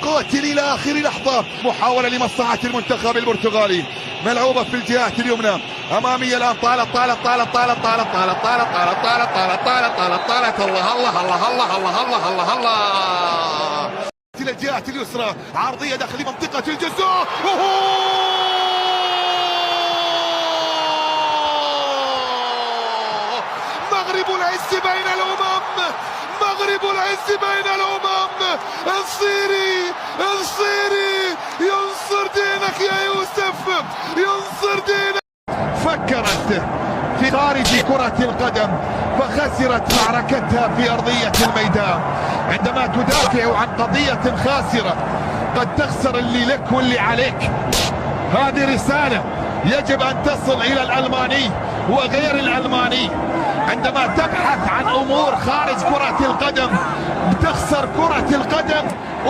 يقاتل إلى آخر لحظة. محاولة لمصلحة المنتخب البرتغالي، ملعوبة في الجهات اليمنى، أمامية الآن، طالت طالت طالت طالت طالت طالت طالت طالت طالت طالت طالت طالت طالت الله الله الله الله الله الله الله الله إلى الجهات اليسرى، عرضية داخل منطقة الجزاء. مغرب العز بين الأمم، مغرب العز بين الأمم. الصيري ينصر دينك يا يوسف، ينصر دينك. فكرت في خارج كرة القدم فخسرت معركتها في أرضية الميدان. عندما تدافع عن قضية خاسرة قد تخسر اللي لك واللي عليك. هذه رسالة يجب أن تصل إلى الألماني وغير الألماني. عندما تبحث عن أمور خارج كرة القدم تخسر كرة القدم